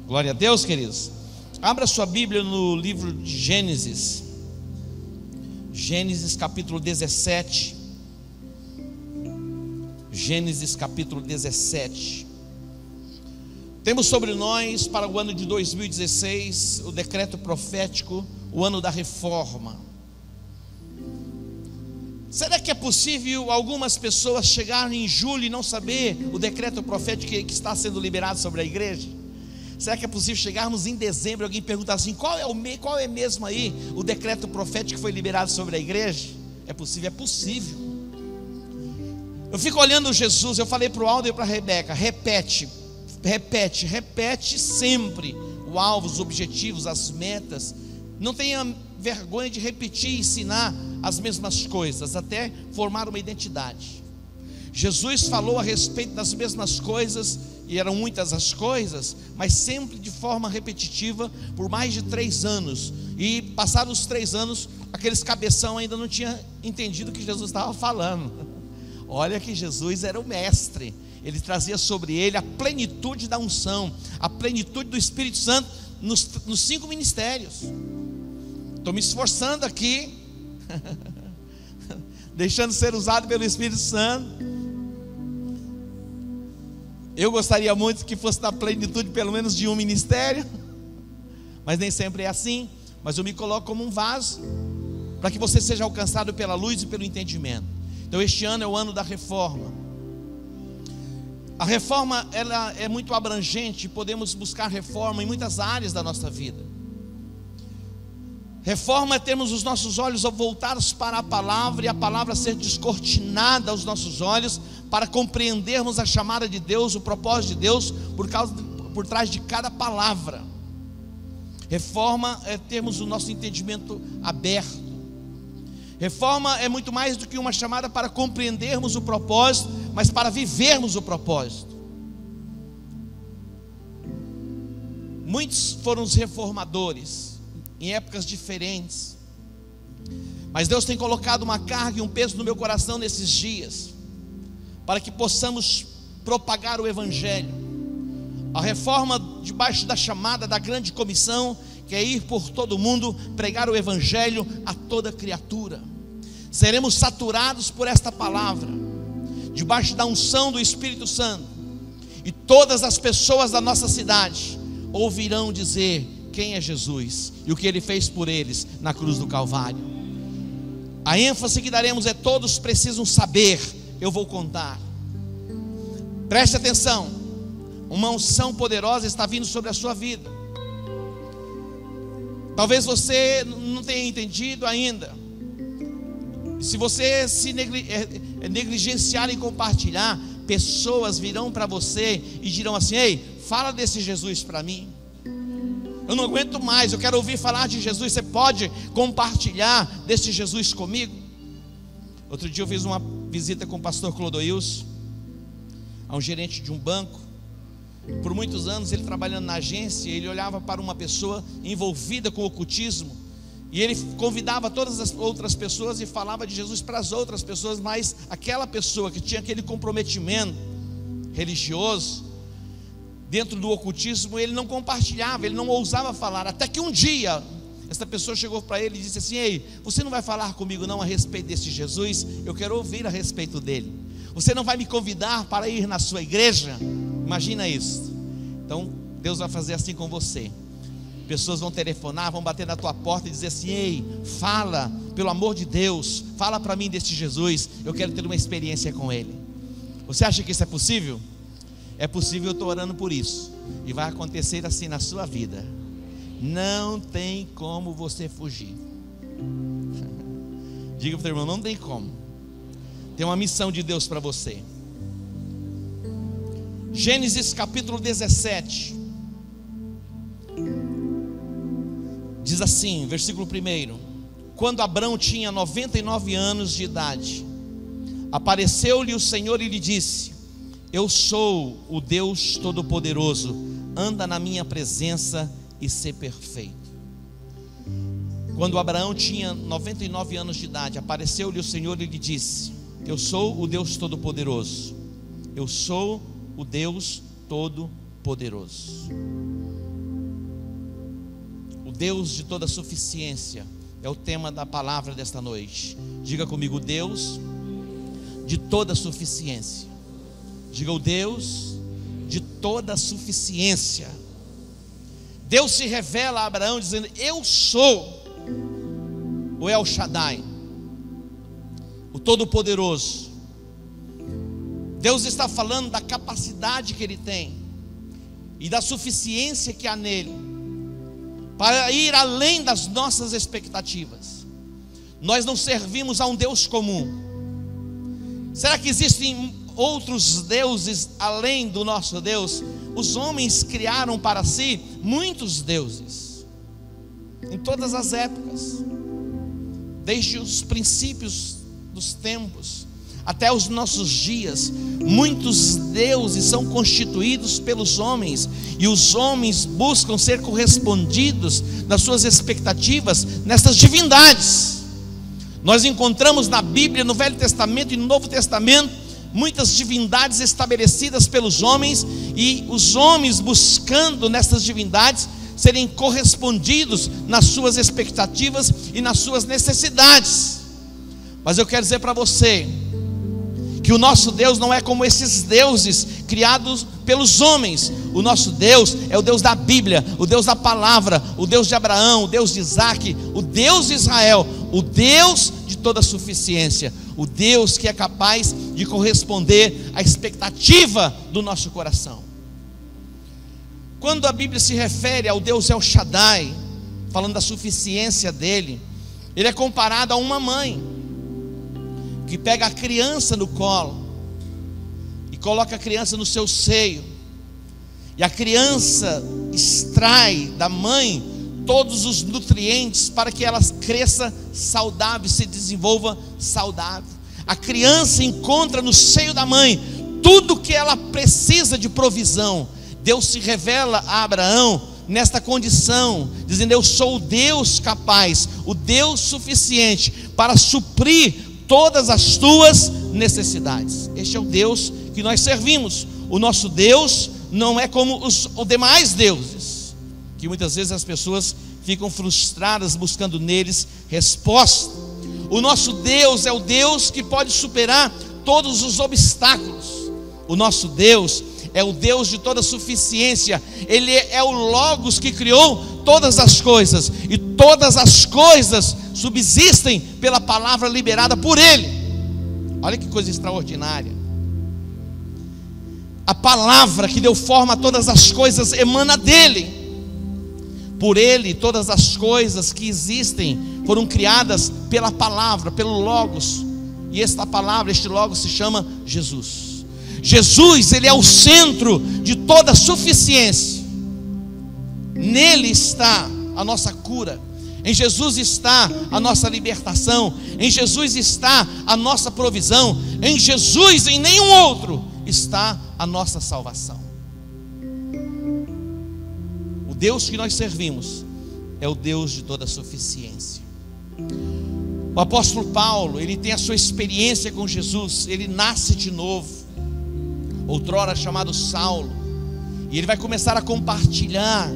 Glória a Deus, queridos. Abra sua Bíblia no livro de Gênesis. Gênesis capítulo 17. Gênesis capítulo 17. Temos sobre nós, para o ano de 2016, o decreto profético, o ano da reforma. Será que é possível algumas pessoas chegarem em julho e não saber o decreto profético que está sendo liberado sobre a igreja? Será que é possível chegarmos em dezembro e alguém perguntar assim: qual é mesmo aí o decreto profético que foi liberado sobre a igreja? É possível, é possível. Eu fico olhando Jesus, eu falei para o Aldo e para a Rebeca: repete sempre o alvo, os objetivos, as metas. Não tenha vergonha de repetir e ensinar as mesmas coisas, até formar uma identidade. Jesus falou a respeito das mesmas coisas, e eram muitas as coisas, mas sempre de forma repetitiva, por mais de 3 anos. E passados os 3 anos, aqueles cabeção ainda não tinham entendido o que Jesus estava falando. Olha que Jesus era o mestre. Ele trazia sobre ele a plenitude da unção, a plenitude do Espírito Santo nos 5 ministérios. Estou me esforçando aqui, deixando ser usado pelo Espírito Santo. Eu gostaria muito que fosse na plenitude pelo menos de um ministério, mas nem sempre é assim. Mas eu me coloco como um vaso, para que você seja alcançado pela luz e pelo entendimento. Então este ano é o ano da reforma. A reforma, ela é muito abrangente. Podemos buscar reforma em muitas áreas da nossa vida. Reforma é termos os nossos olhos voltados para a palavra, e a palavra ser descortinada aos nossos olhos, para compreendermos a chamada de Deus, o propósito de Deus por trás de cada palavra. Reforma é termos o nosso entendimento aberto. Reforma é muito mais do que uma chamada para compreendermos o propósito, mas para vivermos o propósito. Muitos foram os reformadores em épocas diferentes, mas Deus tem colocado uma carga e um peso no meu coração nesses dias, para que possamos propagar o Evangelho. A reforma debaixo da chamada da grande comissão, que é ir por todo mundo, pregar o Evangelho a toda criatura. Seremos saturados por esta palavra, debaixo da unção do Espírito Santo, e todas as pessoas da nossa cidade ouvirão dizer quem é Jesus e o que Ele fez por eles na cruz do Calvário. A ênfase que daremos é: todos precisam saber. Eu vou contar. Preste atenção, uma unção poderosa está vindo sobre a sua vida. Talvez você não tenha entendido ainda. Se você se negligenciar em compartilhar, pessoas virão para você e dirão assim: ei, fala desse Jesus para mim. Eu não aguento mais, eu quero ouvir falar de Jesus. Você pode compartilhar desse Jesus comigo? Outro dia eu fiz uma visita com o pastor Clodoilson, a um gerente de um banco. Por muitos anos ele trabalhando na agência, ele olhava para uma pessoa envolvida com o ocultismo, e ele convidava todas as outras pessoas e falava de Jesus para as outras pessoas, mas aquela pessoa que tinha aquele comprometimento religioso dentro do ocultismo, ele não compartilhava, ele não ousava falar. Até que um dia essa pessoa chegou para ele e disse assim: ei, você não vai falar comigo não a respeito desse Jesus? Eu quero ouvir a respeito dele. Você não vai me convidar para ir na sua igreja? Imagina isso. Então Deus vai fazer assim com você. Pessoas vão telefonar, vão bater na tua porta e dizer assim: ei, fala, pelo amor de Deus, fala para mim desse Jesus, eu quero ter uma experiência com ele. Você acha que isso é possível? É possível, eu estou orando por isso, e vai acontecer assim na sua vida. Não tem como você fugir. Diga para o teu irmão: não tem como. Tem uma missão de Deus para você. Gênesis capítulo 17 diz assim, versículo 1: quando Abrão tinha 99 anos de idade, apareceu-lhe o Senhor e lhe disse: eu sou o Deus Todo-Poderoso, anda na minha presença e ser perfeito. Quando Abraão tinha 99 anos de idade, apareceu-lhe o Senhor e lhe disse: eu sou o Deus Todo-Poderoso, eu sou o Deus Todo-Poderoso. O Deus de toda suficiência é o tema da palavra desta noite. Diga comigo: Deus de toda suficiência. Diga: o Deus de toda suficiência. Deus se revela a Abraão dizendo: eu sou o El Shaddai, o Todo-Poderoso. Deus está falando da capacidade que Ele tem e da suficiência que há nele para ir além das nossas expectativas. Nós não servimos a um Deus comum. Será que existem outros deuses além do nosso Deus? Os homens criaram para si muitos deuses, em todas as épocas, desde os princípios dos tempos até os nossos dias. Muitos deuses são constituídos pelos homens, e os homens buscam ser correspondidos nas suas expectativas nessas divindades. Nós encontramos na Bíblia, no Velho Testamento e no Novo Testamento, muitas divindades estabelecidas pelos homens, e os homens buscando nessas divindades serem correspondidos nas suas expectativas e nas suas necessidades. Mas eu quero dizer para você que o nosso Deus não é como esses deuses criados pelos homens. O nosso Deus é o Deus da Bíblia, o Deus da palavra, o Deus de Abraão, o Deus de Isaac, o Deus de Israel, o Deus de toda suficiência, o Deus que é capaz de corresponder à expectativa do nosso coração. Quando a Bíblia se refere ao Deus El Shaddai, falando da suficiência dele, ele é comparado a uma mãe que pega a criança no colo e coloca a criança no seu seio, e a criança extrai da mãe todos os nutrientes para que ela cresça saudável, se desenvolva saudável. A criança encontra no seio da mãe tudo que ela precisa de provisão. Deus se revela a Abraão nesta condição, dizendo: eu sou o Deus capaz, o Deus suficiente para suprir todas as tuas necessidades. Este é o Deus que nós servimos. O nosso Deus não é como os demais deuses, que muitas vezes as pessoas ficam frustradas buscando neles resposta. O nosso Deus é o Deus que pode superar todos os obstáculos. O nosso Deus é o Deus de toda suficiência. Ele é o Logos que criou todas as coisas, e todas as coisas subsistem pela palavra liberada por Ele. Olha que coisa extraordinária. A palavra que deu forma a todas as coisas emana dele. Por Ele todas as coisas que existem foram criadas pela palavra, pelo Logos. E esta palavra, este Logos, se chama Jesus. Jesus, Ele é o centro de toda suficiência. Nele está a nossa cura, em Jesus está a nossa libertação, em Jesus está a nossa provisão, em Jesus, em nenhum outro, está a nossa salvação. O Deus que nós servimos é o Deus de toda suficiência. O apóstolo Paulo, ele tem a sua experiência com Jesus. Ele nasce de novo, outrora chamado Saulo, e ele vai começar a compartilhar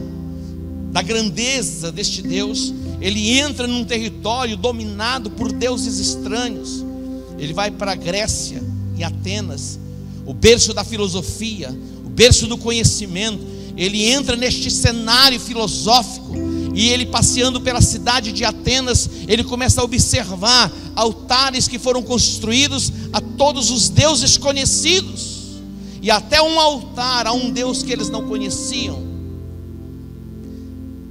da grandeza deste Deus. Ele entra num território dominado por deuses estranhos. Ele vai para a Grécia, em Atenas, o berço da filosofia, o berço do conhecimento. Ele entra neste cenário filosófico, e ele, passeando pela cidade de Atenas, ele começa a observar altares que foram construídos a todos os deuses conhecidos, e até um altar a um Deus que eles não conheciam.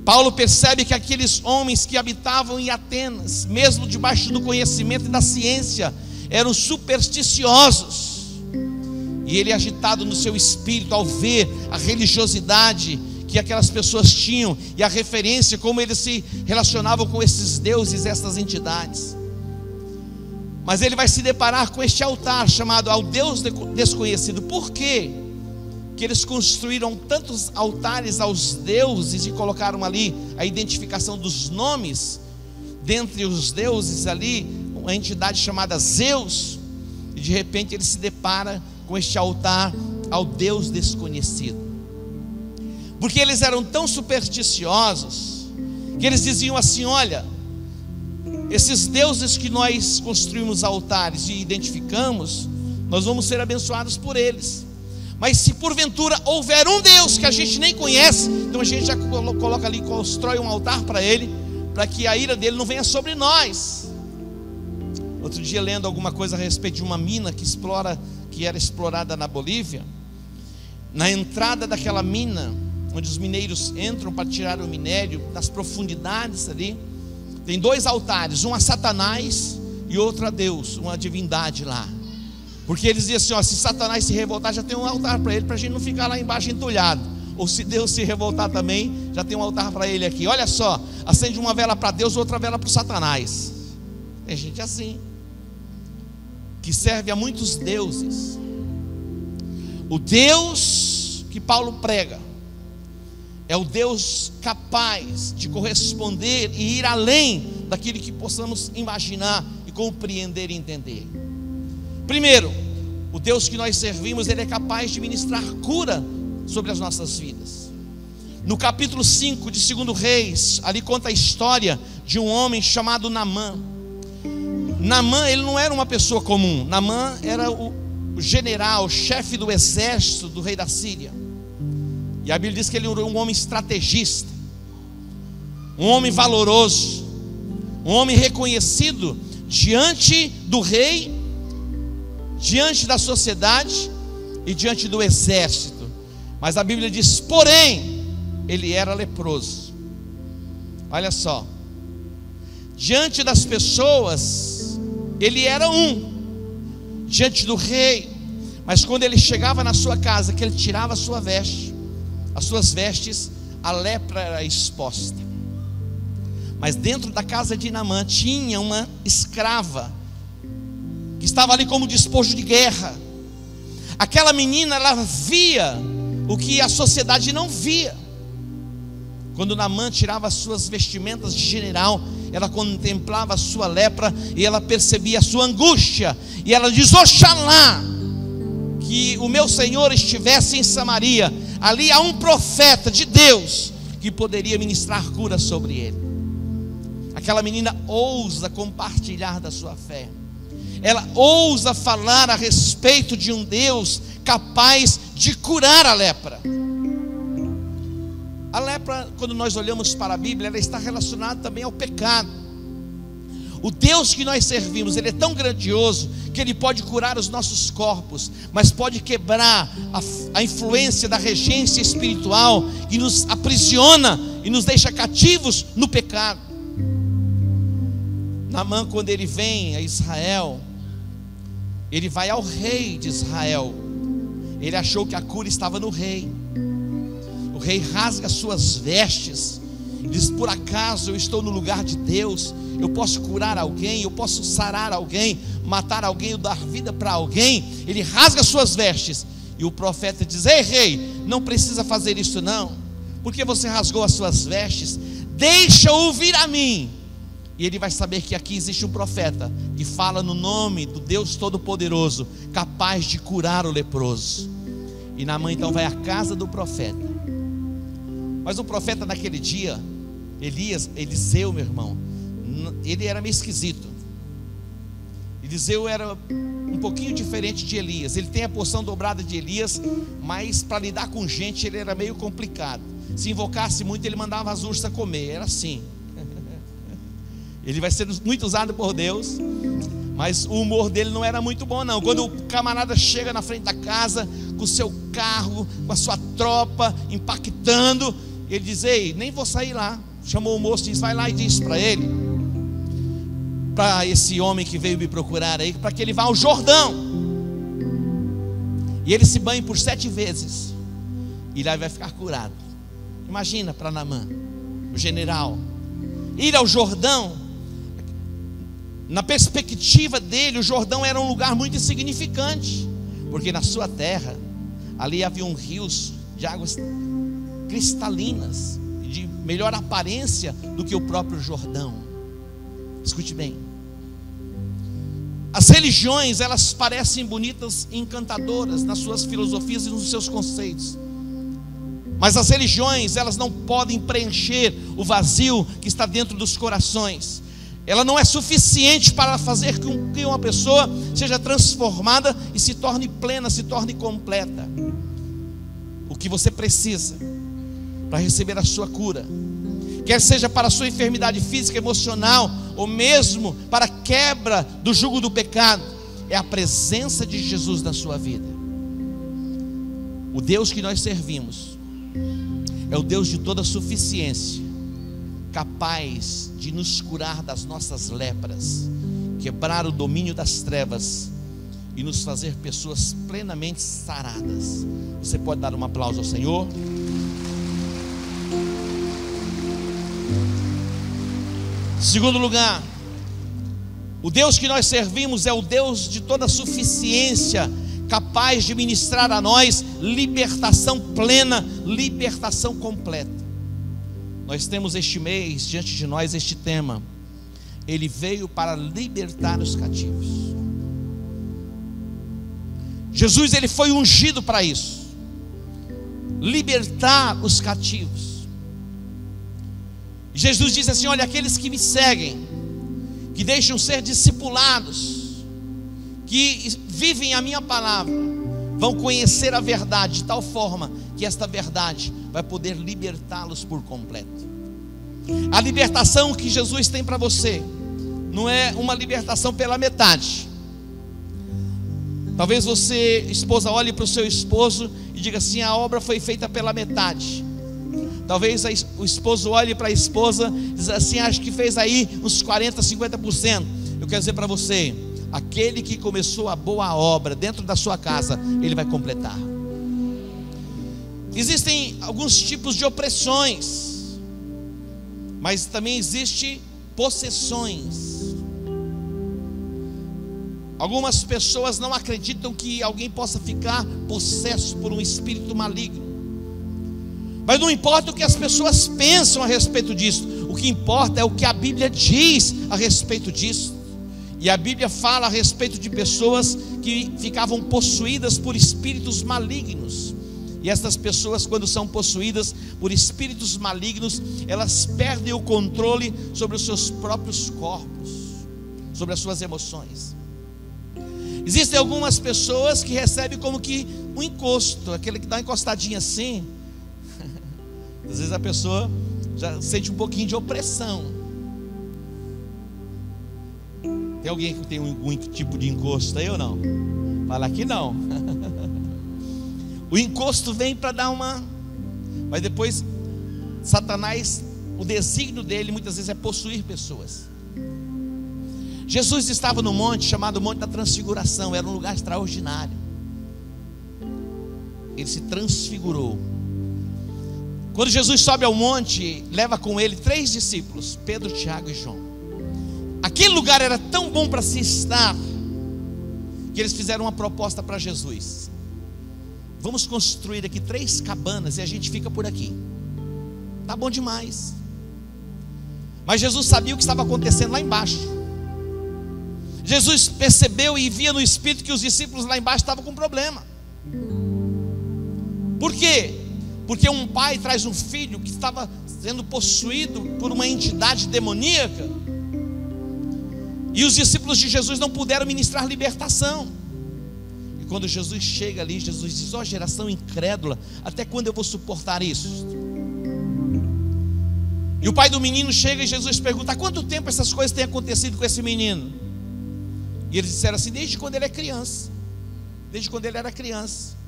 Paulo percebe que aqueles homens que habitavam em Atenas, mesmo debaixo do conhecimento e da ciência, eram supersticiosos. E ele, agitado no seu espírito ao ver a religiosidade que aquelas pessoas tinham e a referência, como eles se relacionavam com esses deuses, essas entidades. Mas ele vai se deparar com este altar chamado ao Deus desconhecido. Por quê que eles construíram tantos altares aos deuses e colocaram ali a identificação dos nomes? Dentre os deuses ali, uma entidade chamada Zeus. E de repente ele se depara com este altar ao Deus desconhecido. Porque eles eram tão supersticiosos que eles diziam assim: olha, esses deuses que nós construímos altares e identificamos, nós vamos ser abençoados por eles. Mas se porventura houver um Deus que a gente nem conhece, então a gente já coloca ali, constrói um altar para ele, para que a ira dele não venha sobre nós. Outro dia, lendo alguma coisa a respeito de uma mina que era explorada na Bolívia, na entrada daquela mina, onde os mineiros entram para tirar o minério, nas profundidades ali, tem 2 altares, um a Satanás e outro a Deus, uma divindade lá. Porque eles diziam assim: ó, se Satanás se revoltar, já tem um altar para ele, para a gente não ficar lá embaixo entulhado. Ou se Deus se revoltar também, já tem um altar para ele aqui. Olha só, acende uma vela para Deus, outra vela para o Satanás. Tem gente assim, que serve a muitos deuses. O Deus que Paulo prega é o Deus capaz de corresponder e ir além daquilo que possamos imaginar e compreender e entender. Primeiro, o Deus que nós servimos, ele é capaz de ministrar cura sobre as nossas vidas. No capítulo 5 de 2 Reis, ali conta a história de um homem chamado Naamã. Naamã, ele não era uma pessoa comum. Naamã era o general, o chefe do exército do rei da Síria. E a Bíblia diz que ele era um homem estrategista, um homem valoroso, um homem reconhecido diante do rei, diante da sociedade e diante do exército. Mas a Bíblia diz: porém, ele era leproso. Olha só, diante das pessoas ele era diante do rei, mas quando ele chegava na sua casa, que ele tirava a sua veste, as suas vestes, a lepra era exposta. Mas dentro da casa de Naamã tinha uma escrava que estava ali como despojo de guerra. Aquela menina, ela via o que a sociedade não via. Quando Naamã tirava as suas vestimentas de general, ela contemplava a sua lepra e ela percebia a sua angústia. E ela diz: oxalá que o meu Senhor estivesse em Samaria. Ali há um profeta de Deus que poderia ministrar cura sobre ele. Aquela menina ousa compartilhar da sua fé. Ela ousa falar a respeito de um Deus capaz de curar a lepra. A lepra, quando nós olhamos para a Bíblia, ela está relacionada também ao pecado. O Deus que nós servimos, ele é tão grandioso que ele pode curar os nossos corpos, mas pode quebrar a influência da regência espiritual que nos aprisiona e nos deixa cativos no pecado. Naamã, quando ele vem a Israel, ele vai ao rei de Israel. Ele achou que a cura estava no rei. O rei rasga suas vestes e diz: por acaso eu estou no lugar de Deus? Eu posso curar alguém, eu posso sarar alguém, matar alguém ou dar vida para alguém? Ele rasga suas vestes. E o profeta diz: ei rei, não precisa fazer isso não. Porque você rasgou as suas vestes? Deixa ouvir a mim. E ele vai saber que aqui existe um profeta que fala no nome do Deus Todo-Poderoso, capaz de curar o leproso. E Naamã então vai à casa do profeta. Mas o profeta naquele dia, Eliseu, meu irmão, ele era meio esquisito. Eliseu era um pouquinho diferente de Elias. Ele tem a porção dobrada de Elias, mas para lidar com gente ele era meio complicado. Se invocasse muito, ele mandava as ursas comer. Era assim. Ele vai ser muito usado por Deus, mas o humor dele não era muito bom não. Quando o camarada chega na frente da casa com o seu carro, com a sua tropa, impactando, ele diz: ei, nem vou sair lá. Chamou o moço e disse: vai lá e diz para ele, para esse homem que veio me procurar aí, para que ele vá ao Jordão e ele se banhe por 7 vezes, e lá vai ficar curado. Imagina para Naamã, o general, ir ao Jordão. Na perspectiva dele, o Jordão era um lugar muito insignificante, porque na sua terra, ali haviam rios de águas cristalinas, de melhor aparência do que o próprio Jordão. Escute bem. As religiões, elas parecem bonitas e encantadoras nas suas filosofias e nos seus conceitos, Mas as religiões, elas não podem preencher o vazio que está dentro dos corações. Ela não é suficiente para fazer com que uma pessoa seja transformada e se torne plena, se torne completa. O que você precisa para receber a sua cura, quer seja para a sua enfermidade física, emocional, ou mesmo para a quebra do jugo do pecado, é a presença de Jesus na sua vida. O Deus que nós servimos é o Deus de toda suficiência, capaz de nos curar das nossas lepras, quebrar o domínio das trevas e nos fazer pessoas plenamente saradas. Você pode dar um aplauso ao Senhor? Segundo lugar, o Deus que nós servimos é o Deus de toda suficiência, capaz de ministrar a nós libertação plena, libertação completa. Nós temos este mês diante de nós este tema: Ele veio para libertar os cativos. Jesus, ele foi ungido para isso, libertar os cativos. Jesus disse assim: olha, aqueles que me seguem, que deixam ser discipulados, que vivem a minha palavra, vão conhecer a verdade de tal forma que esta verdade vai poder libertá-los por completo. A libertação que Jesus tem para você não é uma libertação pela metade. Talvez você, esposa, olhe para o seu esposo e diga assim: a obra foi feita pela metade. Talvez o esposo olhe para a esposa e diz assim: acho que fez aí uns 40%, 50%. Eu quero dizer para você: aquele que começou a boa obra dentro da sua casa, ele vai completar. Existem alguns tipos de opressões, mas também existem possessões. Algumas pessoas não acreditam que alguém possa ficar possesso por um espírito maligno. Mas não importa o que as pessoas pensam a respeito disso, o que importa é o que a Bíblia diz a respeito disso. E a Bíblia fala a respeito de pessoas que ficavam possuídas por espíritos malignos. E essas pessoas, quando são possuídas por espíritos malignos, elas perdem o controle sobre os seus próprios corpos, sobre as suas emoções. Existem algumas pessoas que recebem como que um encosto, aquele que dá uma encostadinha assim. Às vezes a pessoa já sente um pouquinho de opressão. Tem alguém que tem algum tipo de encosto aí ou não? Fala que não. O encosto vem para dar uma... Mas depois Satanás, o desígnio dele muitas vezes é possuir pessoas. Jesus estava no monte chamado Monte da Transfiguração. Era um lugar extraordinário. Ele se transfigurou. Quando Jesus sobe ao monte, leva com ele 3 discípulos, Pedro, Tiago e João. Aquele lugar era tão bom para se estar, que eles fizeram uma proposta para Jesus: vamos construir aqui 3 cabanas e a gente fica por aqui. Tá bom demais. Mas Jesus sabia o que estava acontecendo lá embaixo. Jesus percebeu e via no Espírito que os discípulos lá embaixo estavam com problema. Por quê? Porque um pai traz um filho que estava sendo possuído por uma entidade demoníaca, e os discípulos de Jesus não puderam ministrar libertação. E quando Jesus chega ali, Jesus diz: ó geração incrédula, até quando eu vou suportar isso? E o pai do menino chega e Jesus pergunta: há quanto tempo essas coisas têm acontecido com esse menino? E eles disseram assim: desde quando ele é criança. Desde quando ele era criança.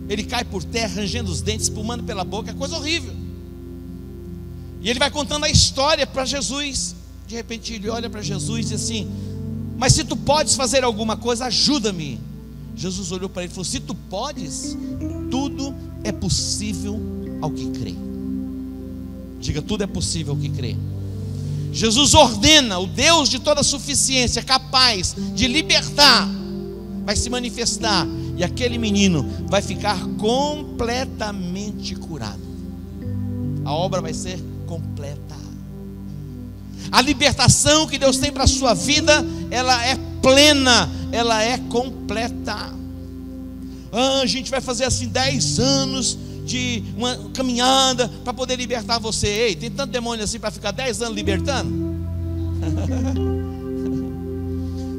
Ele cai por terra, rangendo os dentes, espumando pela boca, é coisa horrível. E ele vai contando a história para Jesus. De repente ele olha para Jesus e diz assim: mas se tu podes fazer alguma coisa, ajuda-me. Jesus olhou para ele e falou: se tu podes, tudo é possível ao que crê. Diga: tudo é possível ao que crê. Jesus ordena, o Deus de toda suficiência, capaz de libertar, vai se manifestar, e aquele menino vai ficar completamente curado. A obra vai ser completa. A libertação que Deus tem para a sua vida, ela é plena, ela é completa. A gente vai fazer assim 10 anos de uma caminhada para poder libertar você. Ei, tem tanto demônio assim para ficar 10 anos libertando?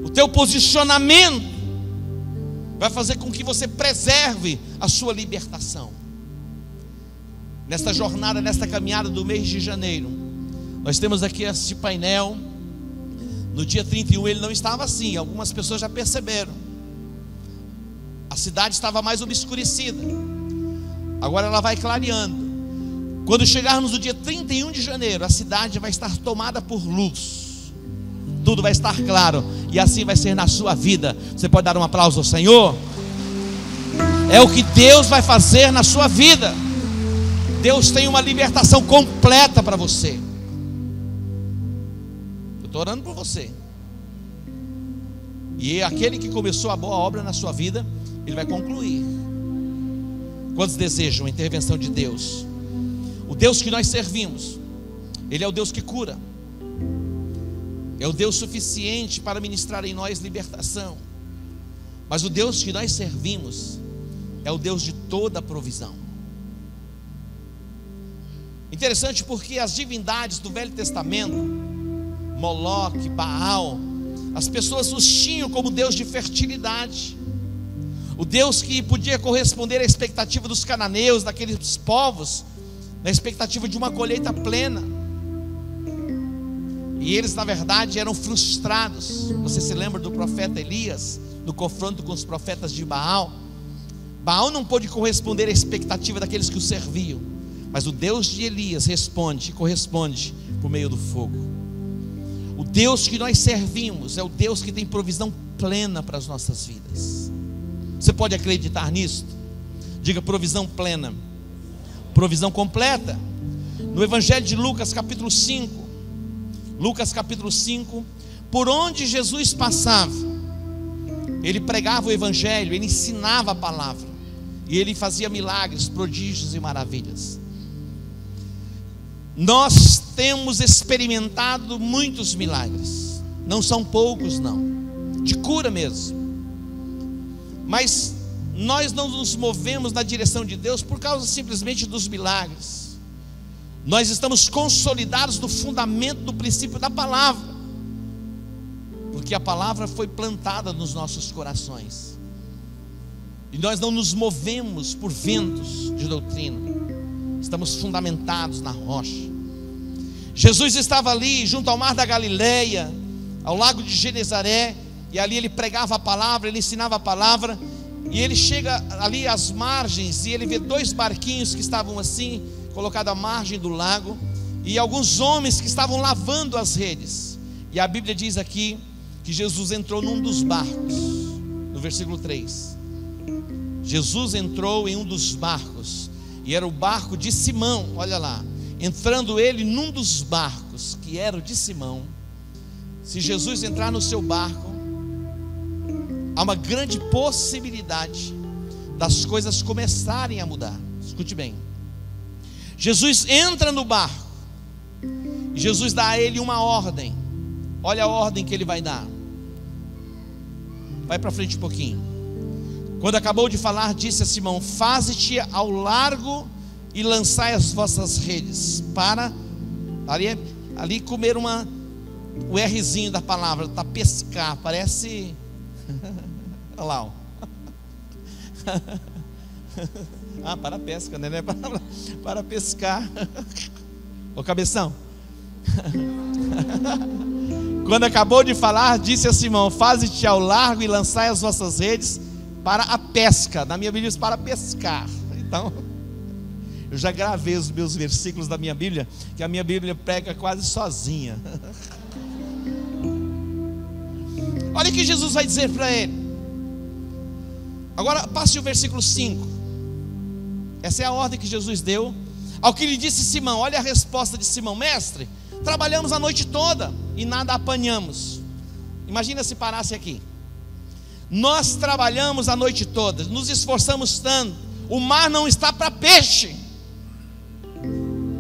O teu posicionamento vai fazer com que você preserve a sua libertação. Nesta jornada, nesta caminhada do mês de janeiro, nós temos aqui este painel. No dia 31 ele não estava assim, algumas pessoas já perceberam. A cidade estava mais obscurecida, agora ela vai clareando. Quando chegarmos no dia 31 de janeiro, a cidade vai estar tomada por luz, tudo vai estar claro, e assim vai ser na sua vida. Você pode dar um aplauso ao Senhor? É o que Deus vai fazer na sua vida. Deus tem uma libertação completa para você. Eu estou orando por você. E aquele que começou a boa obra na sua vida, ele vai concluir. Quantos desejam a intervenção de Deus? O Deus que nós servimos, Ele é o Deus que cura, é o Deus suficiente para ministrar em nós libertação. Mas o Deus que nós servimos é o Deus de toda a provisão. Interessante porque as divindades do Velho Testamento, Moloque, Baal, as pessoas os tinham como Deus de fertilidade, o Deus que podia corresponder à expectativa dos cananeus, daqueles povos, na expectativa de uma colheita plena. E eles na verdade eram frustrados. Você se lembra do profeta Elias, no confronto com os profetas de Baal? Baal não pôde corresponder à expectativa daqueles que o serviam, mas o Deus de Elias responde e corresponde por meio do fogo. O Deus que nós servimos é o Deus que tem provisão plena para as nossas vidas. Você pode acreditar nisso? Diga: provisão plena, provisão completa. No Evangelho de Lucas capítulo 5, Lucas capítulo 5, por onde Jesus passava, ele pregava o Evangelho, ele ensinava a palavra, e ele fazia milagres, prodígios e maravilhas. Nós temos experimentado muitos milagres, não são poucos não, de cura mesmo. Mas nós não nos movemos na direção de Deus por causa simplesmente dos milagres. Nós estamos consolidados no fundamento do princípio da palavra, porque a palavra foi plantada nos nossos corações, e nós não nos movemos por ventos de doutrina, estamos fundamentados na rocha. Jesus estava ali junto ao mar da Galileia, ao lago de Genezaré, e ali ele pregava a palavra, ele ensinava a palavra. E ele chega ali às margens, e ele vê 2 barquinhos que estavam assim, colocados à margem do lago, e alguns homens que estavam lavando as redes. E a Bíblia diz aqui que Jesus entrou num dos barcos, no versículo 3. Jesus entrou em um dos barcos, e era o barco de Simão. Olha lá, entrando ele num dos barcos, que era o de Simão. Se Jesus entrar no seu barco, há uma grande possibilidade das coisas começarem a mudar. Escute bem, Jesus entra no barco, e Jesus dá a ele uma ordem. Olha a ordem que ele vai dar. Vai para frente um pouquinho. Quando acabou de falar, disse a Simão: faze-te ao largo e lançai as vossas redes para ali comer o Rzinho da palavra, tá, pescar, parece olha lá, ó. Para a pesca, né? Para pescar. Ô cabeção. Quando acabou de falar, disse a Simão: faze-te ao largo e lançai as vossas redes para a pesca. Na minha Bíblia diz para pescar. Então, eu já gravei os meus versículos da minha Bíblia, que a minha Bíblia prega quase sozinha. Olha o que Jesus vai dizer para ele. Agora passe o versículo 5. Essa é a ordem que Jesus deu. Ao que lhe disse Simão, olha a resposta de Simão: mestre, trabalhamos a noite toda e nada apanhamos. Imagina se parasse aqui: nós trabalhamos a noite toda, nos esforçamos tanto, o mar não está para peixe.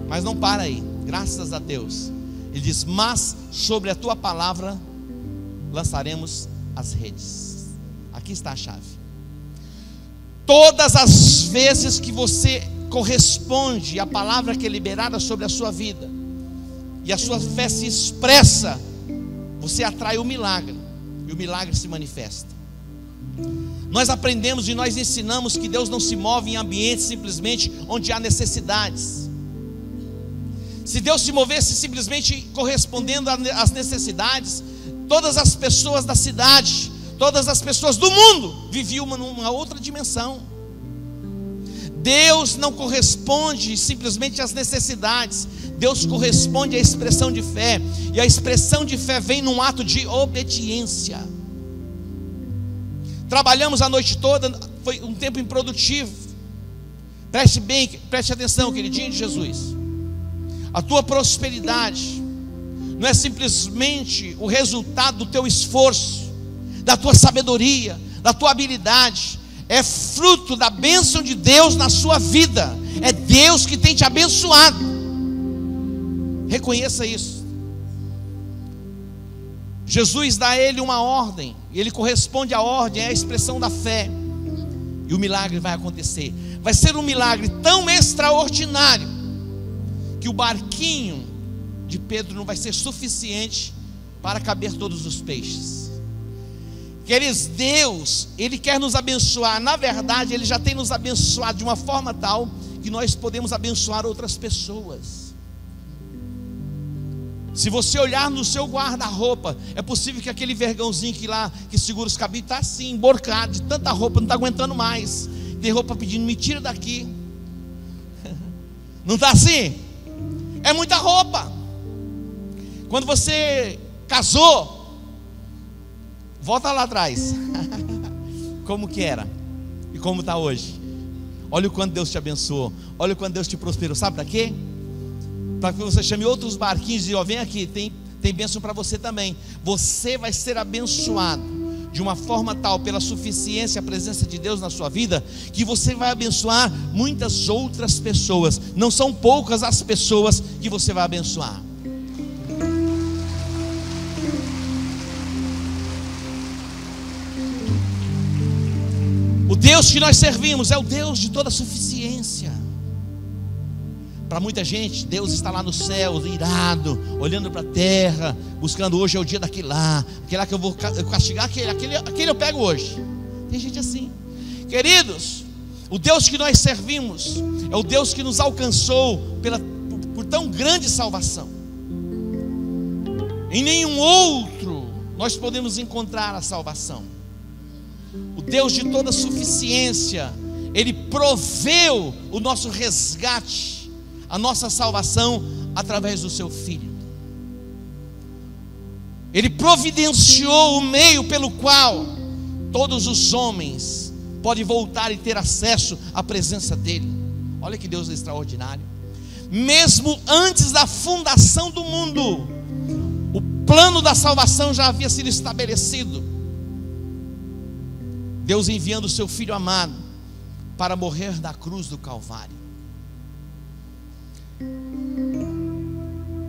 Mas não para aí, graças a Deus. Ele diz: mas sobre a tua palavra lançaremos as redes. Aqui está a chave. Todas as vezes que você corresponde à palavra que é liberada sobre a sua vida, e a sua fé se expressa, você atrai o milagre, e o milagre se manifesta. Nós aprendemos e nós ensinamos que Deus não se move em ambientes simplesmente onde há necessidades. Se Deus se movesse simplesmente correspondendo às necessidades, todas as pessoas da cidade, todas as pessoas do mundo viviam numa outra dimensão. Deus não corresponde simplesmente às necessidades, Deus corresponde à expressão de fé, e a expressão de fé vem num ato de obediência. Trabalhamos a noite toda, foi um tempo improdutivo. Preste atenção, queridinho de Jesus. A tua prosperidade não é simplesmente o resultado do teu esforço, da tua sabedoria, da tua habilidade. É fruto da bênção de Deus na sua vida. É Deus que tem te abençoado. Reconheça isso. Jesus dá a ele uma ordem, e ele corresponde à ordem, é a expressão da fé, e o milagre vai acontecer. Vai ser um milagre tão extraordinário que o barquinho de Pedro não vai ser suficiente para caber todos os peixes. Queridos, Deus, Ele quer nos abençoar. Na verdade, Ele já tem nos abençoado de uma forma tal que nós podemos abençoar outras pessoas. Se você olhar no seu guarda-roupa, é possível que aquele vergãozinho que segura os cabelos está assim, emborcado de tanta roupa, não está aguentando mais. Tem roupa pedindo, me tira daqui. Não está assim? É muita roupa. Quando você casou, volta lá atrás. Como que era e como está hoje. Olha o quanto Deus te abençoou, olha o quanto Deus te prosperou. Sabe para quê? Para que você chame outros barquinhos e vem aqui, tem bênção para você também. Você vai ser abençoado de uma forma tal, pela suficiência, a presença de Deus na sua vida, que você vai abençoar muitas outras pessoas. Não são poucas as pessoas que você vai abençoar. O Deus que nós servimos é o Deus de toda suficiência. Para muita gente, Deus está lá no céu, irado, olhando para a terra, buscando, hoje é o dia daquele lá que eu vou castigar, aquele eu pego hoje. Tem gente assim. Queridos, o Deus que nós servimos é o Deus que nos alcançou por tão grande salvação. Em nenhum outro nós podemos encontrar a salvação. O Deus de toda suficiência, Ele proveu o nosso resgate, a nossa salvação através do seu Filho. Ele providenciou o meio pelo qual todos os homens podem voltar e ter acesso à presença dEle. Olha que Deus extraordinário. Mesmo antes da fundação do mundo, o plano da salvação já havia sido estabelecido. Deus enviando o seu Filho amado para morrer na cruz do Calvário.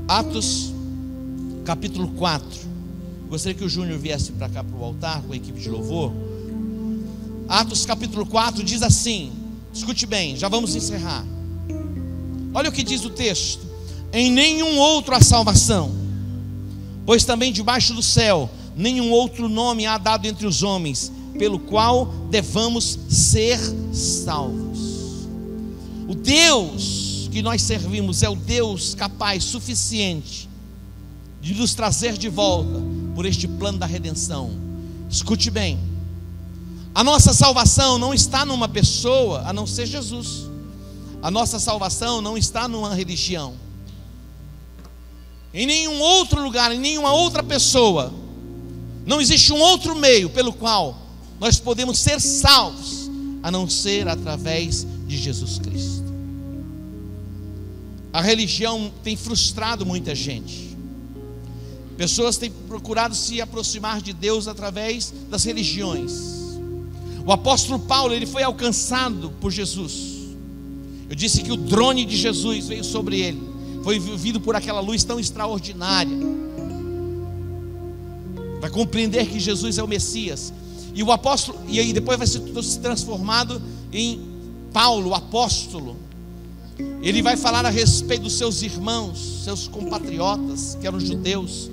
Atos capítulo 4. Gostaria que o Júnior viesse para cá, para o altar, com a equipe de louvor. Atos capítulo 4 diz assim, escute bem, já vamos encerrar. Olha o que diz o texto: em nenhum outro há salvação, pois também debaixo do céu nenhum outro nome há dado entre os homens, pelo qual devamos ser salvos. O Deus que nós servimos é o Deus capaz, suficiente, de nos trazer de volta por este plano da redenção. Escute bem, a nossa salvação não está numa pessoa a não ser Jesus. A nossa salvação não está numa religião, em nenhum outro lugar, em nenhuma outra pessoa. Não existe um outro meio pelo qual nós podemos ser salvos, a não ser através de Jesus Cristo. A religião tem frustrado muita gente. Pessoas têm procurado se aproximar de Deus através das religiões. O apóstolo Paulo, ele foi alcançado por Jesus. Eu disse que o drone de Jesus veio sobre ele, foi vivido por aquela luz tão extraordinária. Vai compreender que Jesus é o Messias. E o apóstolo, e aí depois vai ser transformado em Paulo, o apóstolo. Ele vai falar a respeito dos seus irmãos, seus compatriotas, que eram judeus.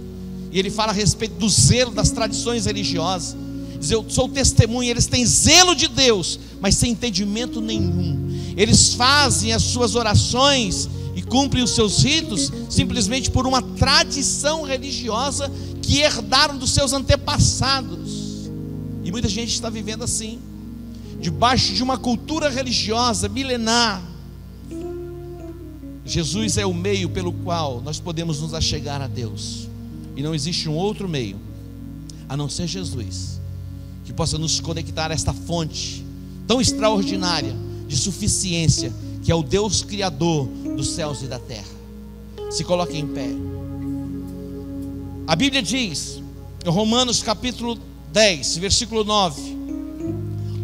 E ele fala a respeito do zelo das tradições religiosas. Diz: eu sou testemunha. Eles têm zelo de Deus, mas sem entendimento nenhum. Eles fazem as suas orações e cumprem os seus ritos simplesmente por uma tradição religiosa que herdaram dos seus antepassados. E muita gente está vivendo assim, debaixo de uma cultura religiosa milenar. Jesus é o meio pelo qual nós podemos nos achegar a Deus, e não existe um outro meio a não ser Jesus, que possa nos conectar a esta fonte tão extraordinária de suficiência, que é o Deus Criador dos céus e da terra. Se coloque em pé. A Bíblia diz, em Romanos capítulo 10, versículo 9,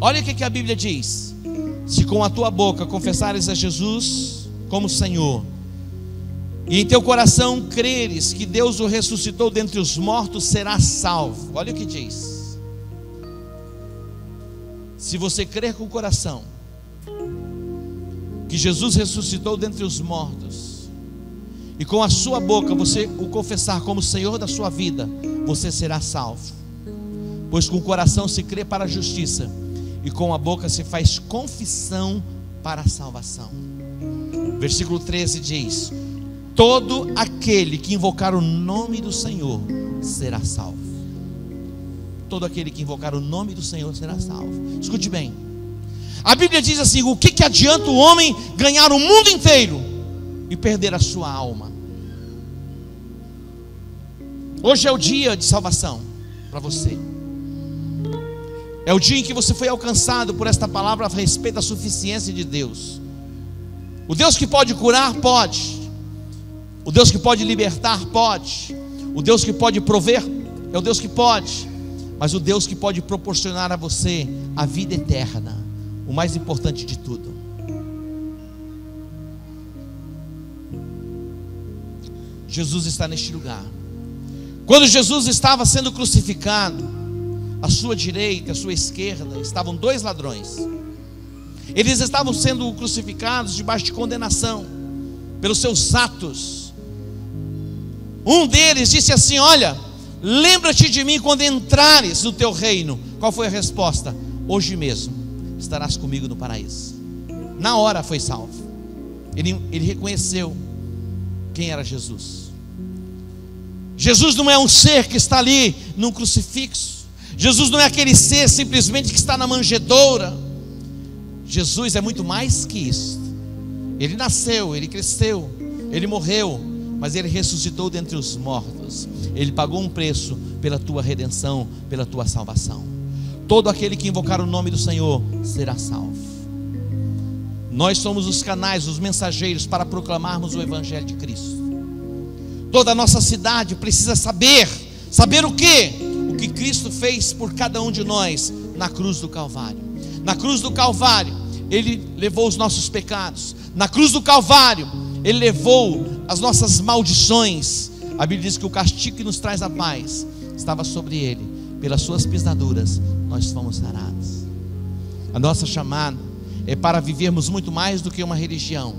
olha o que a Bíblia diz: se com a tua boca confessares a Jesus como Senhor, e em teu coração creres que Deus o ressuscitou dentre os mortos, serás salvo. Olha o que diz: se você crer com o coração que Jesus ressuscitou dentre os mortos, e com a sua boca você o confessar como Senhor da sua vida, você será salvo. Pois com o coração se crê para a justiça, e com a boca se faz confissão para a salvação. Versículo 13 diz: todo aquele que invocar o nome do Senhor será salvo. Todo aquele que invocar o nome do Senhor será salvo. Escute bem, a Bíblia diz assim: o que adianta o homem ganhar o mundo inteiro e perder a sua alma? Hoje é o dia de salvação para você. É o dia em que você foi alcançado por esta palavra a respeito da suficiência de Deus. O Deus que pode curar, pode. O Deus que pode libertar, pode. O Deus que pode prover, é o Deus que pode. Mas o Deus que pode proporcionar a você a vida eterna, o mais importante de tudo. Jesus está neste lugar. Quando Jesus estava sendo crucificado, à sua direita, à sua esquerda, estavam dois ladrões. Eles estavam sendo crucificados debaixo de condenação pelos seus atos. Um deles disse assim: olha, lembra-te de mim quando entrares no teu reino. Qual foi a resposta? Hoje mesmo estarás comigo no paraíso. Na hora foi salvo. Ele reconheceu quem era Jesus. Jesus não é um ser que está ali num crucifixo. Jesus não é aquele ser simplesmente que está na manjedoura. Jesus é muito mais que isso. Ele nasceu, ele cresceu, ele morreu, mas ele ressuscitou dentre os mortos. Ele pagou um preço pela tua redenção, pela tua salvação. Todo aquele que invocar o nome do Senhor será salvo. Nós somos os canais, os mensageiros para proclamarmos o Evangelho de Cristo. Toda a nossa cidade precisa saber o quê? O que Cristo fez por cada um de nós na cruz do Calvário. Na cruz do Calvário, Ele levou os nossos pecados. Na cruz do Calvário, Ele levou as nossas maldições. A Bíblia diz que o castigo que nos traz a paz estava sobre Ele. Pelas suas pisaduras nós fomos sarados. A nossa chamada é para vivermos muito mais do que uma religião.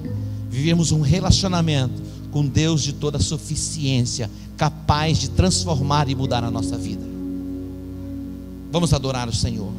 Vivermos um relacionamento com Deus de toda suficiência, capaz de transformar e mudar a nossa vida. Vamos adorar o Senhor.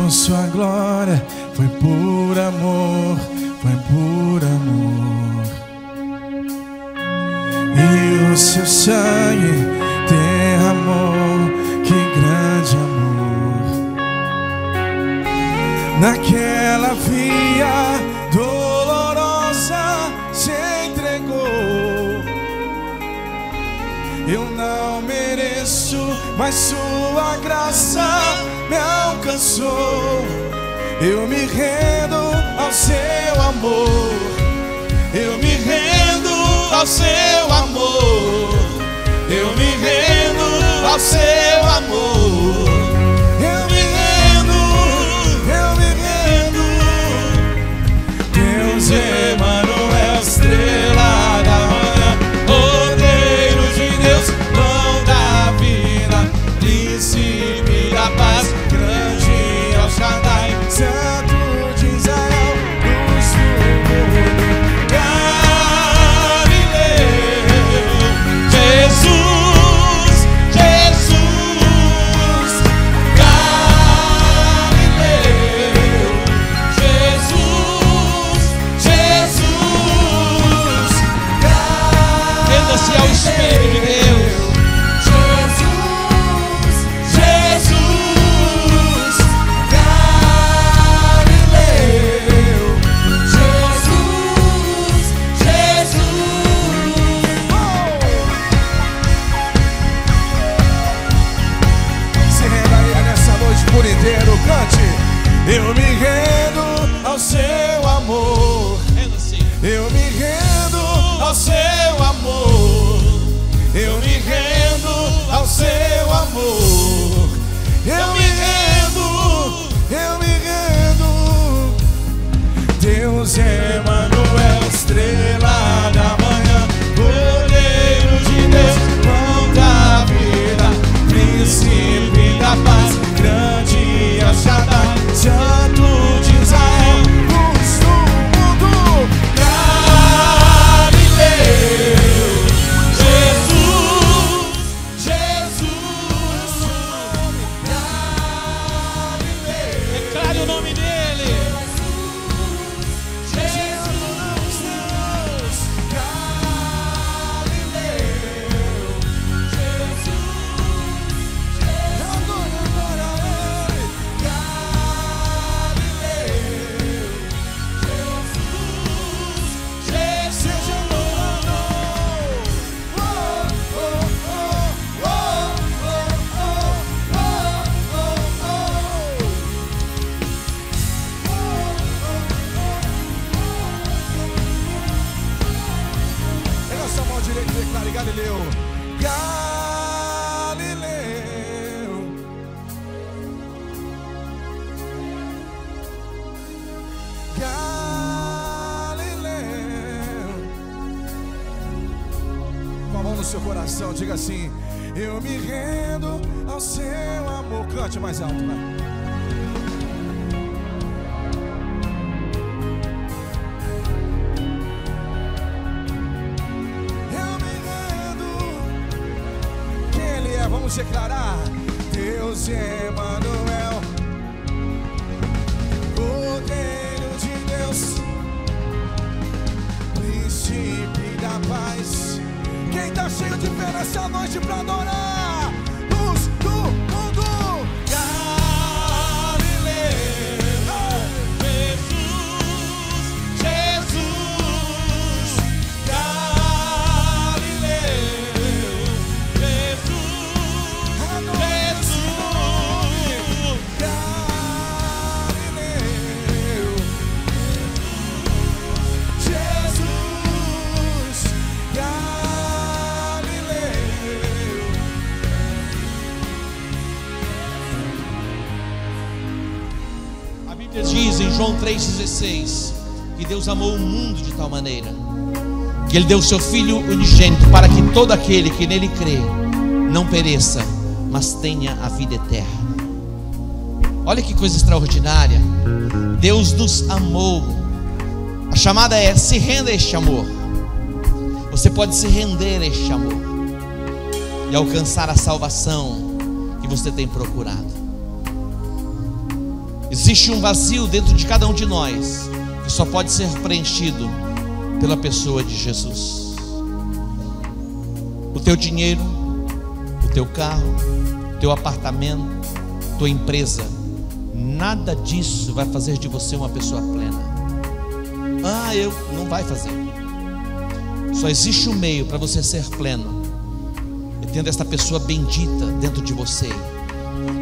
Sua glória foi por amor, foi por amor. E o seu sangue derramou, que grande amor. Naquela via dolorosa se entregou. Eu não mereço, mas sua graça me alcançou. Eu me rendo ao seu amor. Eu me rendo ao seu amor. Eu me rendo ao seu amor. Eu me rendo, eu me rendo. Deus Emanuel, estrela da manhã, Cordeiro de Deus, pão da vida, príncipe da paz, grande El Shaddai, Santo de Israel, luz do mundo, Galileu, Jesus, Jesus, Galileu, Jesus, Jesus, Galileu. Renda-se ao Espírito de Deus. Jesus, Jesus, Galileu, Jesus, Jesus. Se renda aí nessa noite por inteiro, cante. Eu me rendo ao seu amor. Renda-se. Eu me rendo ao seu amor. Eu me rendo ao seu amor. Eu me rendo, eu me rendo. Deus Emanuel, estrela da manhã, Cordeiro de Deus, pão da vida, príncipe da paz, grande El Shaddai, Santo de Israel, luz do mundo, Galileu, Jesus, Jesus, Galileu, Declare o nome dele. Jesus, Galileu, Jesus, adora ele, Galileu, Jesus, seja adorado. Pega essa mão direita e declare Galileu. Galileu. Galileu. Com a mão no seu coração, diga assim: eu me rendo ao seu amor. Cante mais alto, vai. Eu me rendo. Quem ele é? Vamos declarar. Deus Emanuel, Cordeiro de Deus, príncipe da paz. Quem tá cheio de fé nessa noite pra adorar? Luz do mundo, Galileu, Jesus, Jesus, Galileu, Jesus, Jesus, Galileu, Jesus, Galileu. A Bíblia diz em João 3,16 que Deus amou o mundo de tal maneira que Ele deu o seu Filho unigênito para que todo aquele que nele crê não pereça, mas tenha a vida eterna. Olha que coisa extraordinária. Deus nos amou. A chamada é: se renda a este amor. Você pode se render a este amor e alcançar a salvação que você tem procurado. Existe um vazio dentro de cada um de nós que só pode ser preenchido pela pessoa de Jesus. O teu dinheiro, o teu carro, o teu apartamento, tua empresa, nada disso vai fazer de você uma pessoa plena. Não vai fazer. Só existe um meio para você ser pleno, é tendo esta pessoa bendita dentro de você.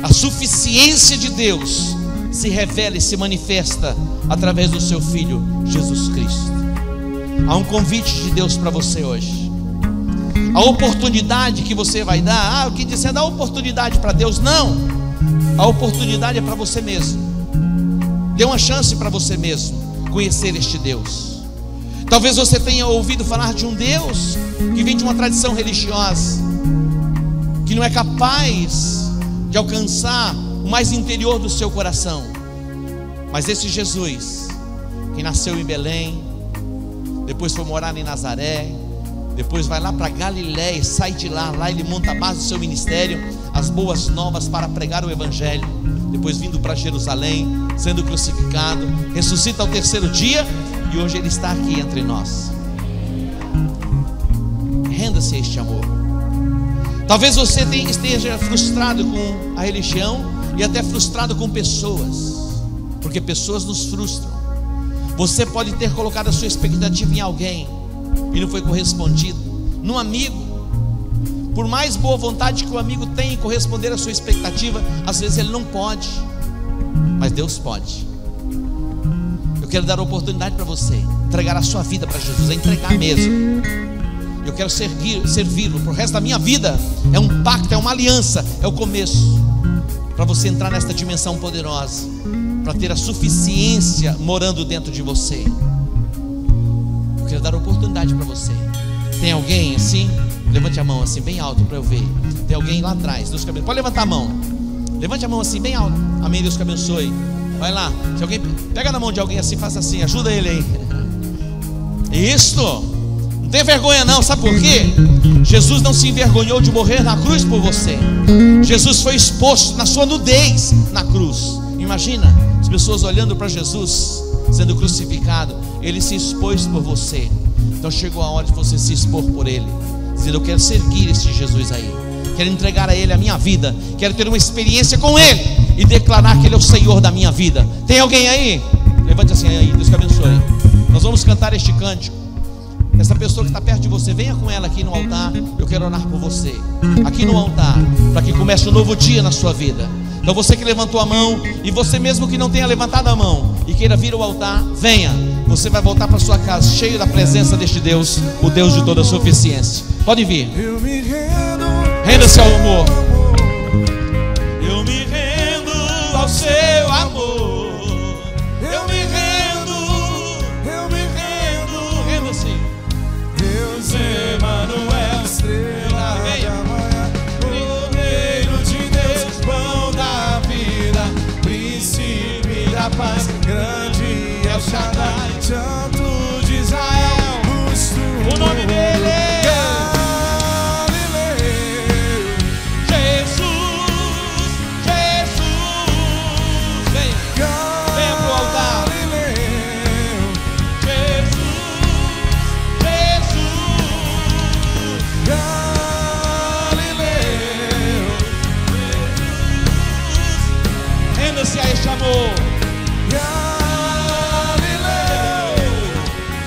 A suficiência de Deus se revela e se manifesta através do seu Filho Jesus Cristo. Há um convite de Deus para você hoje. A oportunidade que você vai dar, o que dizer, dá oportunidade para Deus? Não, a oportunidade é para você mesmo. Dê uma chance para você mesmo conhecer este Deus. Talvez você tenha ouvido falar de um Deus que vem de uma tradição religiosa, que não é capaz de alcançar o mais interior do seu coração. Mas esse Jesus, que nasceu em Belém, depois foi morar em Nazaré, depois vai lá para Galiléia, sai de lá, ele monta a base do seu ministério, as boas novas para pregar o Evangelho. Depois vindo para Jerusalém, sendo crucificado, ressuscita ao terceiro dia, e hoje Ele está aqui entre nós. Renda-se a este amor. Talvez você esteja frustrado com a religião e até frustrado com pessoas, porque pessoas nos frustram. Você pode ter colocado a sua expectativa em alguém e não foi correspondido. Num amigo, por mais boa vontade que o amigo tenha em corresponder à sua expectativa, às vezes ele não pode, mas Deus pode. Eu quero dar a oportunidade para você entregar a sua vida para Jesus, é entregar mesmo. Eu quero servi-lo para o resto da minha vida. É um pacto, é uma aliança, é o começo para você entrar nesta dimensão poderosa, para ter a suficiência morando dentro de você. Eu quero dar a oportunidade para você. Tem alguém assim? Levante a mão assim bem alto para eu ver. Tem alguém lá atrás, Deus te abençoe. Pode levantar a mão. Levante a mão assim bem alto. Amém, Deus te abençoe. Vai lá. Se alguém pega na mão de alguém assim, faça assim, ajuda ele aí. Isso. Não tem vergonha não, sabe por quê? Jesus não se envergonhou de morrer na cruz por você. Jesus foi exposto na sua nudez na cruz. Imagina as pessoas olhando para Jesus sendo crucificado. Ele se expôs por você. Então chegou a hora de você se expor por Ele, dizendo: eu quero seguir este Jesus aí, quero entregar a Ele a minha vida, quero ter uma experiência com Ele e declarar que Ele é o Senhor da minha vida. Tem alguém aí? Levante assim aí, Deus te abençoe. Nós vamos cantar este cântico. Essa pessoa que está perto de você, venha com ela aqui no altar. Eu quero orar por você aqui no altar, para que comece um novo dia na sua vida. Então você que levantou a mão, e você mesmo que não tenha levantado a mão e queira vir ao altar, venha. Você vai voltar para sua casa cheio da presença deste Deus, o Deus de toda suficiência. Pode vir. Eu me rendo. Renda-se ao amor. Eu me rendo ao seu amor. Eu me rendo. Eu me rendo. Renda-se. Deus Emanuel, estrela da manhã, Cordeiro de Deus, pão da vida, príncipe da paz, grande El Shaddai, Santo de Israel, O nome dele é a este amor. Galileu,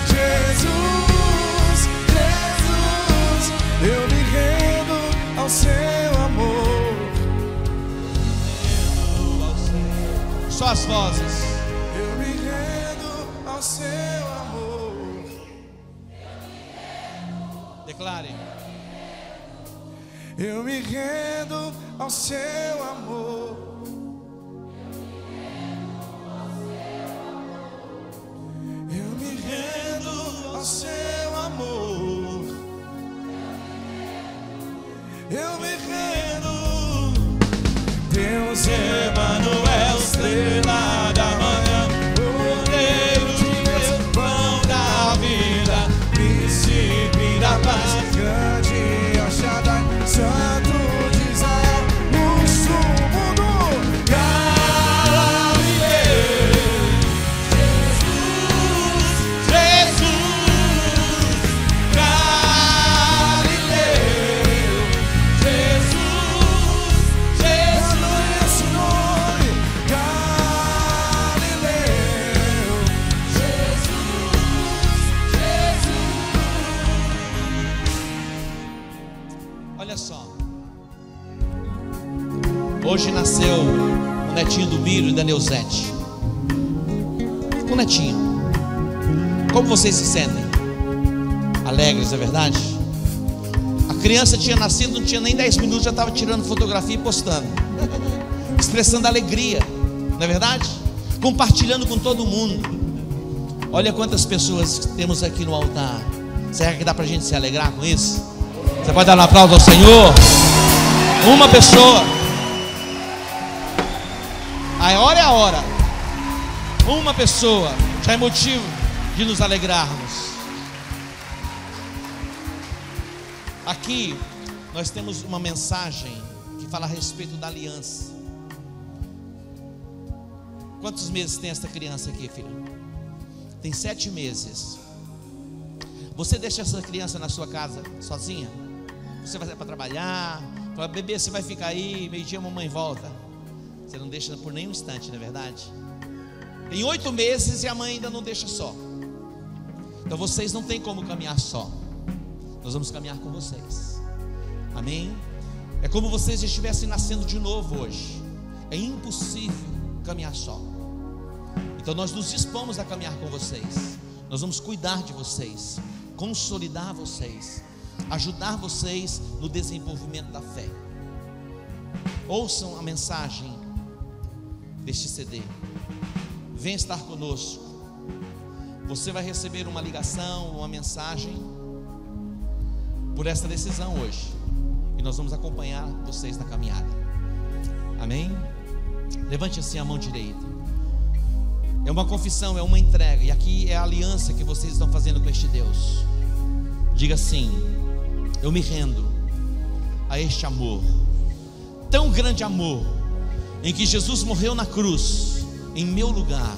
Jesus, Jesus, eu me rendo ao seu amor. Só as vozes. Eu me rendo ao seu amor. Declare. Eu me rendo ao seu amor. Eu me rendo ao seu amor. Eu me rendo. Deus Emanuel, estrela da manhã, Cordeiro de Deus, pão da vida, príncipe da paz, grande El Shaddai, Santo de Israel, luz do mundo. Galileu, olha só. Hoje nasceu o netinho do Miro e da Neuzete. O netinho. Como vocês se sentem? alegres, é verdade? A criança tinha nascido, não tinha nem 10 minutos, já estava tirando fotografia e postando, expressando alegria, não é verdade? Compartilhando com todo mundo. Olha quantas pessoas temos aqui no altar. Será que dá para a gente se alegrar com isso? Você pode dar um aplauso ao Senhor? Uma pessoa. A hora é a hora. Uma pessoa já é motivo de nos alegrarmos. Aqui nós temos uma mensagem que fala a respeito da aliança. Quantos meses tem essa criança aqui, filha? Tem 7 meses. Você deixa essa criança na sua casa sozinha? Você vai sair para trabalhar, fala, bebê, você vai ficar aí, meio-dia a mamãe volta. Você não deixa por nenhum instante, não é verdade? Tem 8 meses e a mãe ainda não deixa só. Então vocês não têm como caminhar só. Nós vamos caminhar com vocês. Amém? É como vocês estivessem nascendo de novo hoje. É impossível caminhar só. Então nós nos dispomos a caminhar com vocês. Nós vamos cuidar de vocês, consolidar vocês, ajudar vocês no desenvolvimento da fé. Ouçam a mensagem deste CD. Vem estar conosco. Você vai receber uma ligação, uma mensagem por essa decisão hoje. E nós vamos acompanhar vocês na caminhada. Amém? Levante assim a mão direita. É uma confissão, é uma entrega. E aqui é a aliança que vocês estão fazendo com este Deus. Diga assim: eu me rendo a este amor, tão grande amor, em que Jesus morreu na cruz em meu lugar.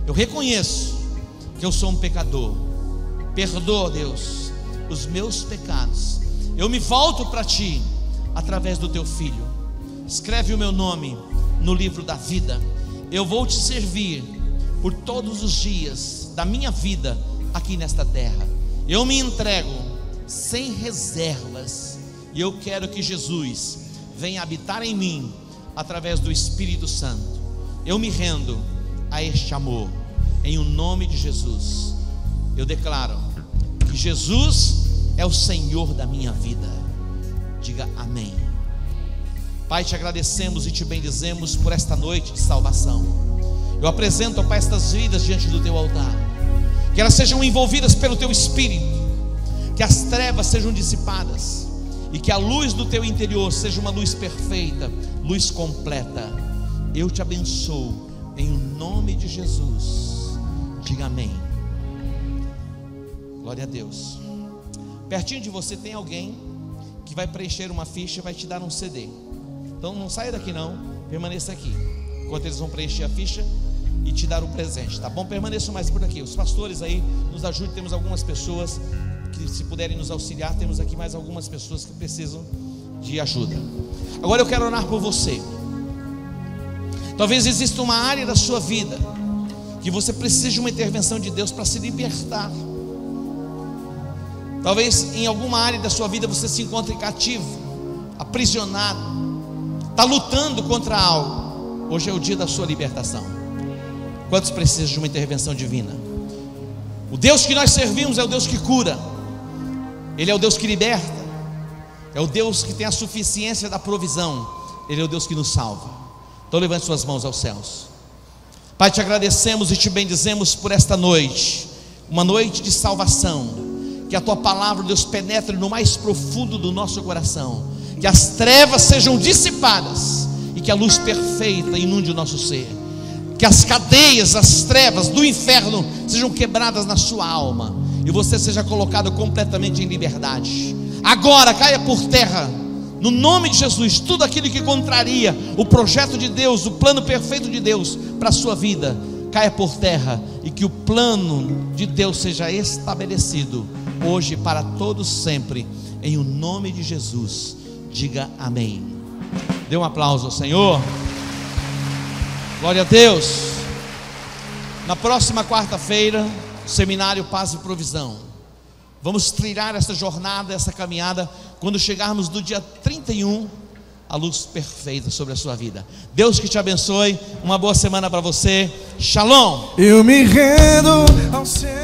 Eu reconheço que eu sou um pecador. Perdoa, Deus, os meus pecados. Eu me volto para Ti através do Teu Filho. Escreve o meu nome no livro da vida. Eu vou Te servir por todos os dias da minha vida aqui nesta terra. Eu me entrego sem reservas. E eu quero que Jesus venha habitar em mim através do Espírito Santo. Eu me rendo a este amor. Em o nome de Jesus, eu declaro que Jesus é o Senhor da minha vida. Diga amém. Pai, te agradecemos e te bendizemos por esta noite de salvação. Eu apresento, Pai, estas vidas diante do Teu altar. Que elas sejam envolvidas pelo Teu Espírito. Que as trevas sejam dissipadas. E que a luz do Teu interior seja uma luz perfeita, luz completa. Eu te abençoo em o nome de Jesus. Diga amém. Glória a Deus. Pertinho de você tem alguém que vai preencher uma ficha e vai te dar um CD. Então não saia daqui não, permaneça aqui enquanto eles vão preencher a ficha e te dar o presente, tá bom? Permaneçam mais por aqui. Os pastores aí nos ajudem. Temos algumas pessoas que, se puderem nos auxiliar, temos aqui mais algumas pessoas que precisam de ajuda. Agora eu quero orar por você. Talvez exista uma área da sua vida que você precise de uma intervenção de Deus para se libertar. Talvez em alguma área da sua vida você se encontre cativo, aprisionado, está lutando contra algo. Hoje é o dia da sua libertação. Quantos precisam de uma intervenção divina? O Deus que nós servimos é o Deus que cura. Ele é o Deus que liberta. É o Deus que tem a suficiência da provisão. Ele é o Deus que nos salva. Então levante suas mãos aos céus. Pai, te agradecemos e te bendizemos por esta noite. Uma noite de salvação. Que a Tua palavra, Deus, penetre no mais profundo do nosso coração. Que as trevas sejam dissipadas e que a luz perfeita inunde o nosso ser. Que as cadeias, as trevas do inferno sejam quebradas na sua alma e você seja colocado completamente em liberdade. Agora caia por terra, no nome de Jesus, tudo aquilo que contraria o projeto de Deus, o plano perfeito de Deus para a sua vida, caia por terra e que o plano de Deus seja estabelecido hoje para todos sempre, em o nome de Jesus. Diga amém. Dê um aplauso ao Senhor. Glória a Deus. Na próxima quarta-feira, seminário Paz e Provisão. Vamos trilhar essa jornada, essa caminhada. Quando chegarmos no dia 31, a luz perfeita sobre a sua vida. Deus que te abençoe. Uma boa semana para você. Shalom. Eu me rendo ao Senhor.